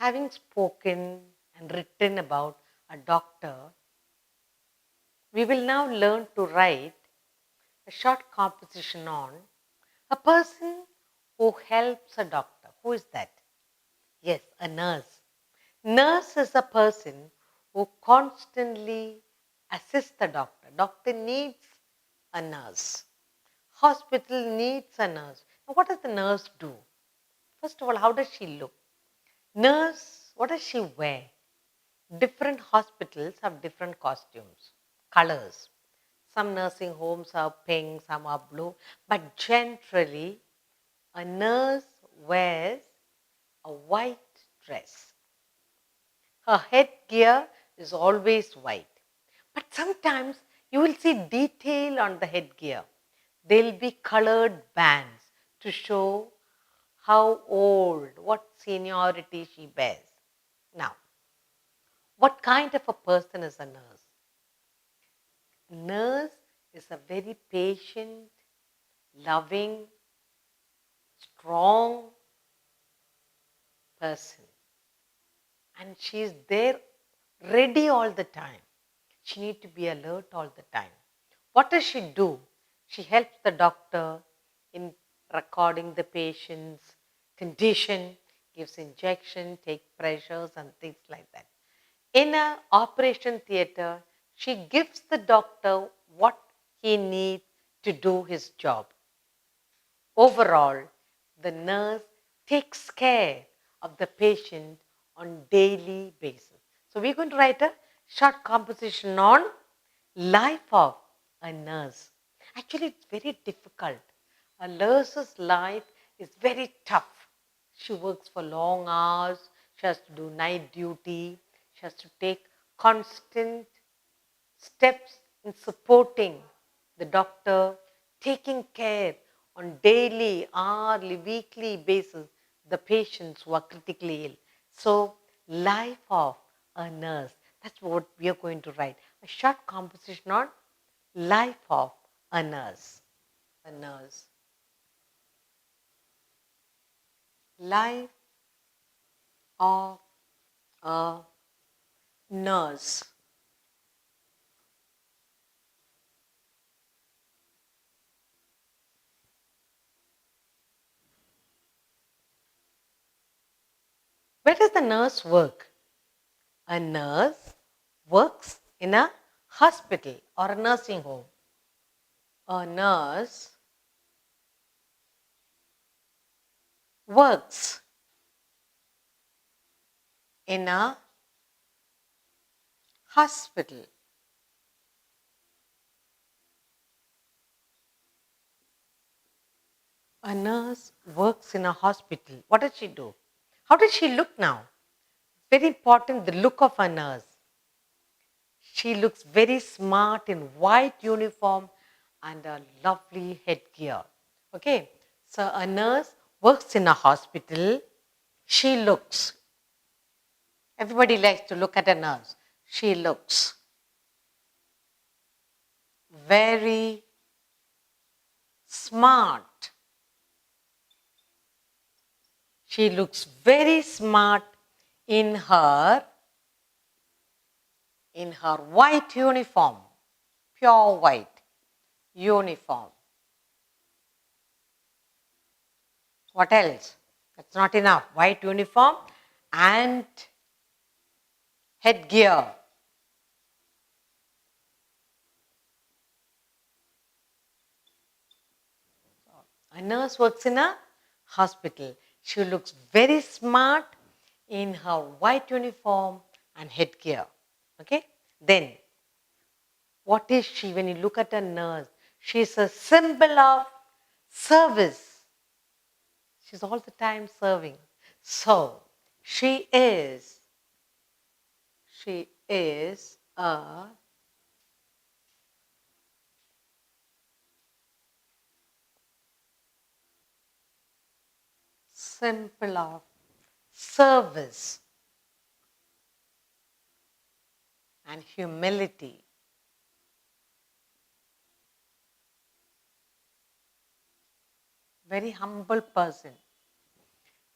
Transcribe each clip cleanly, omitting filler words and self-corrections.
Having spoken and written about a doctor, we will now learn to write a short composition on a person who helps a doctor. Who is that? Yes, a nurse. Nurse is a person who constantly assists the doctor. Doctor needs a nurse. Hospital needs a nurse. Now, what does the nurse do? First of all, how does she look? Nurse, what does she wear? Different hospitals have different costumes, colors. Some nursing homes are pink, some are blue, but generally, a nurse wears a white dress. Her headgear is always white. But sometimes you will see detail on the headgear. There will be colored bands to show how old, what seniority she bears. Now, what kind of a person is a nurse? Nurse is a very patient, loving, strong person. And she is there ready all the time. She needs to be alert all the time. What does she do? She helps the doctor in recording the patient's condition, gives injection, take pressures and things like that. In an operation theater, she gives the doctor what he needs to do his job. Overall, the nurse takes care of the patient on daily basis. So we're going to write a short composition on life of a nurse. Actually, it's very difficult. A nurse's life is very tough. She works for long hours. She has to do night duty. She has to take constant steps in supporting the doctor, taking care on daily, hourly, weekly basis the patients who are critically ill. So, life of a nurse. That's what we are going to write. A short composition on life of a nurse. A nurse. Life of a nurse. Where does the nurse work? A nurse works in a hospital or a nursing home. A nurse works in a hospital. A nurse works in a hospital. What does she do? How does she look now? Very important, the look of a nurse. She looks very smart in white uniform and a lovely headgear. Okay, so a nurse works in a hospital. She looks. Everybody likes to look at a nurse. She looks very smart. She looks very smart in her white uniform, pure white uniform. What else? That's not enough. White uniform and headgear. A nurse works in a hospital. She looks very smart in her white uniform and headgear. Okay? Then, what is she when you look at a nurse? She's a symbol of service. She's all the time serving. So, she is a symbol of service and humility. Very humble person.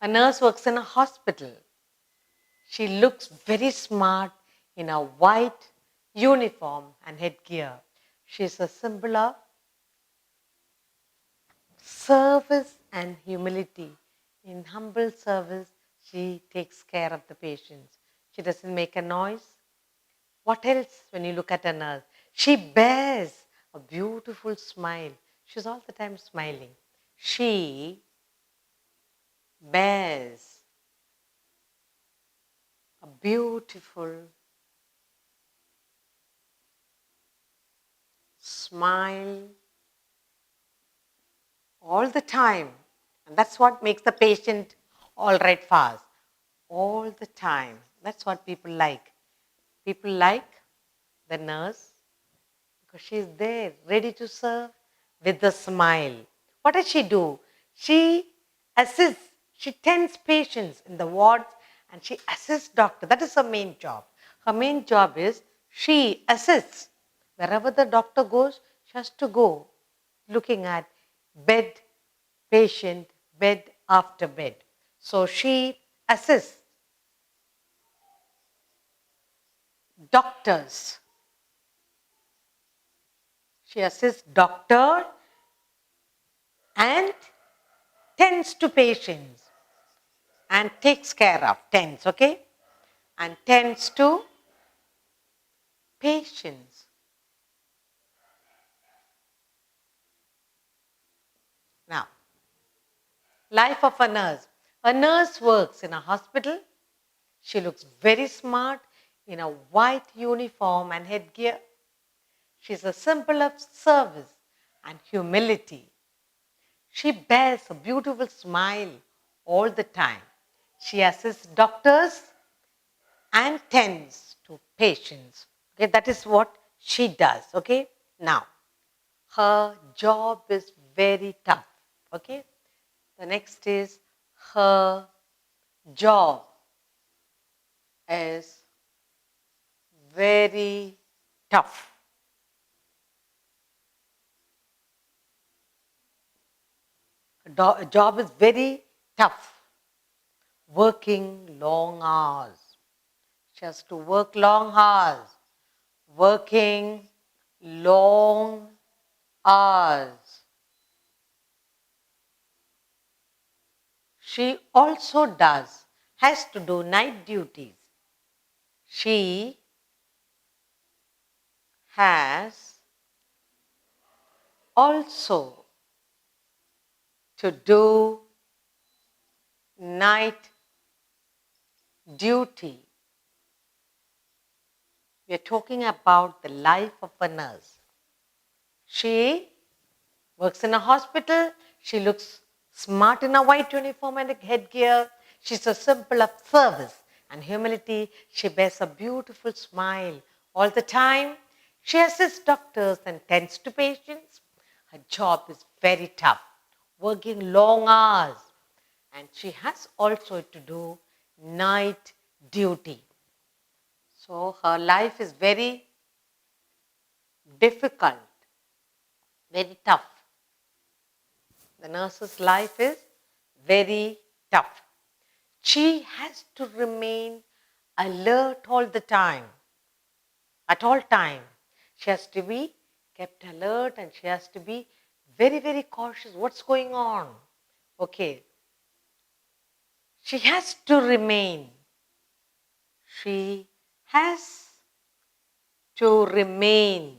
A nurse works in a hospital. She looks very smart in a white uniform and headgear. She's a symbol of service and humility. In humble service, she takes care of the patients. She doesn't make a noise. What else when you look at a nurse? She bears a beautiful smile. She's all the time smiling. She bears a beautiful smile all the time. And that's what makes the patient all right fast. All the time. That's what people like. People like the nurse because she's there, ready to serve with a smile. What does she do? She assists, she tends patients in the wards and she assists doctor. That is her main job. Her main job is she assists. Wherever the doctor goes, she has to go looking at bed, patient, bed after bed. So she assists doctors. She assists doctor and tends to patients and takes care of, tends, okay? And tends to patients. Now, life of a nurse. A nurse works in a hospital. She looks very smart in a white uniform and headgear. She's a symbol of service and humility. She bears a beautiful smile all the time. She assists doctors and tends to patients. Okay, that is what she does. Okay, now her job is very tough. Okay, the next is her job is very tough. Job is very tough. Working long hours. She has to work long hours. Working long hours. She also has to do night duties. She has also to do night duty. We are talking about the life of a nurse. She works in a hospital. She looks smart in a white uniform and a headgear. She's a symbol of service and humility. She bears a beautiful smile all the time. She assists doctors and tends to patients. Her job is very tough, working long hours. And she has also to do night duty. So her life is very difficult, very tough. The nurse's life is very tough. She has to remain alert all the time, at all time. She has to be kept alert and she has to be very, very cautious. What's going on? Okay. She has to remain. She has to remain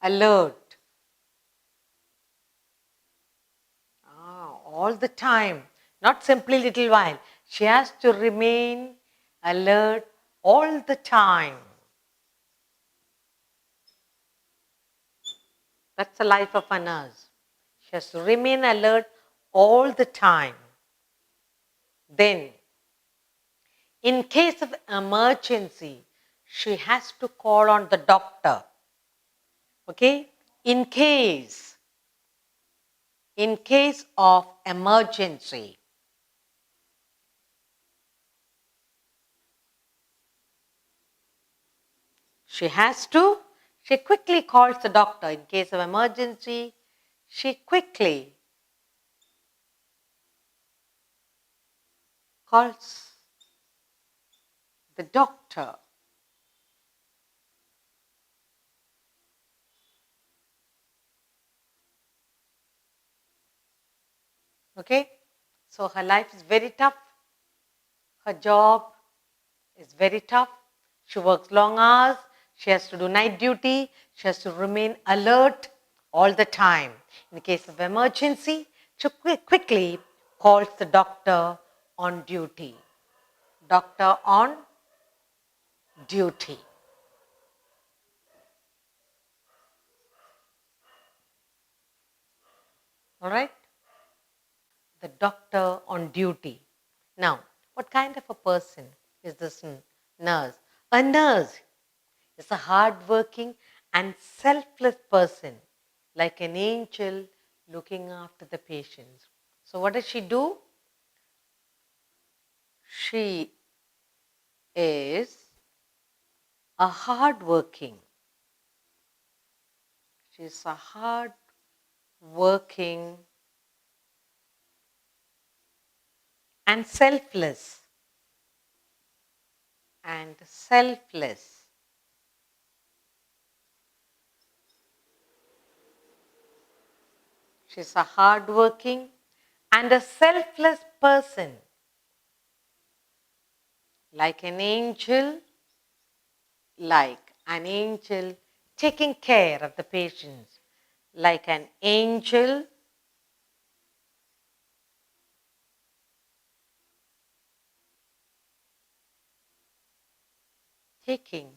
alert all the time, not simply little while. She has to remain alert all the time. That's the life of a nurse. She has to remain alert all the time. Then, in case of emergency, she has to call on the doctor. Okay? In case of emergency, she quickly calls the doctor. In case of emergency, she quickly calls the doctor. Okay? So her life is very tough. Her job is very tough. She works long hours. She has to do night duty. She has to remain alert all the time. In case of emergency, she quickly calls the doctor on duty. Doctor on duty. All right? The doctor on duty. Now, what kind of a person is this nurse? A nurse is a hardworking and selfless person, like an angel looking after the patients. So, what does she do? She is a hardworking. She's a hardworking and selfless. And selfless. She's a hardworking and a selfless person, like an angel, like an angel taking care of the patients, like an angel taking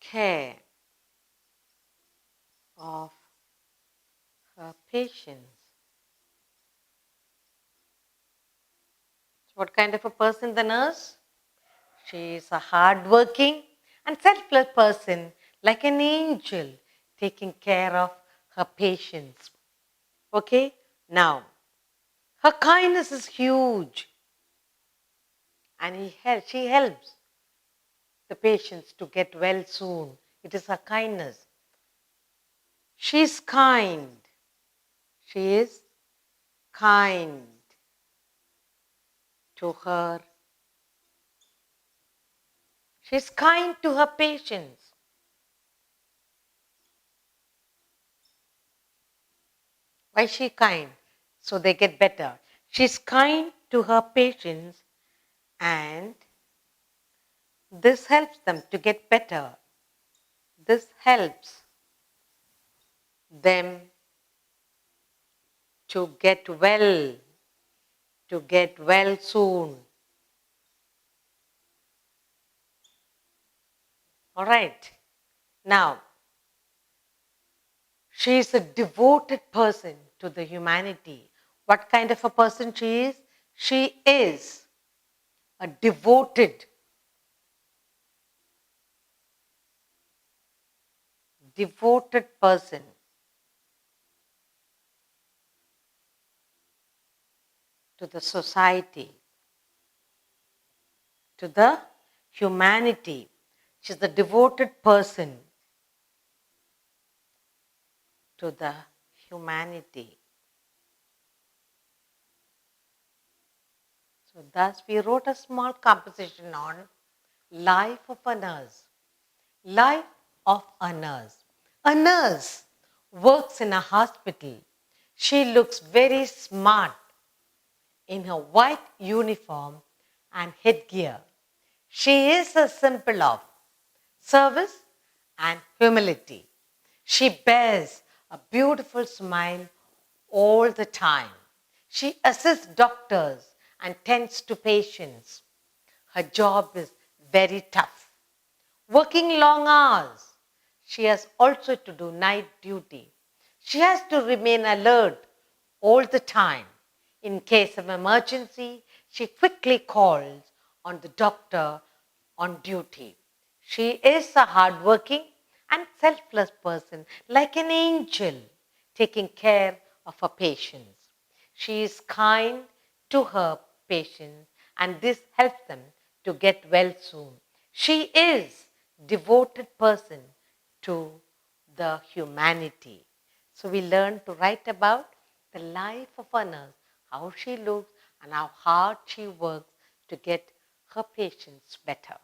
care of her patients. What kind of a person the nurse? She is a hardworking and selfless person, like an angel taking care of her patients. Okay? Now, her kindness is huge, and she helps the patients to get well soon. It is her kindness. She is kind. She is kind to her. She is kind to her patients. Why is she kind? So they get better. She is kind to her patients, and this helps them to get better. This helps them to get well soon. All right. Now, she is a devoted person to the humanity. What kind of a person she is? She is a devoted person to the society, to the humanity. She's a devoted person to the humanity. So thus we wrote a small composition on life of a nurse. Life of a nurse. A nurse works in a hospital. She looks very smart in her white uniform and headgear. She is a symbol of service and humility. She bears a beautiful smile all the time. She assists doctors and tends to patients. Her job is very tough. Working long hours, she has also to do night duty. She has to remain alert all the time. In case of emergency, she quickly calls on the doctor on duty. She is a hardworking and selfless person, like an angel, taking care of her patients. She is kind to her patients, and this helps them to get well soon. She is devoted person to the humanity. So we learn to write about the life of a nurse, how she looks and how hard she works to get her patients better.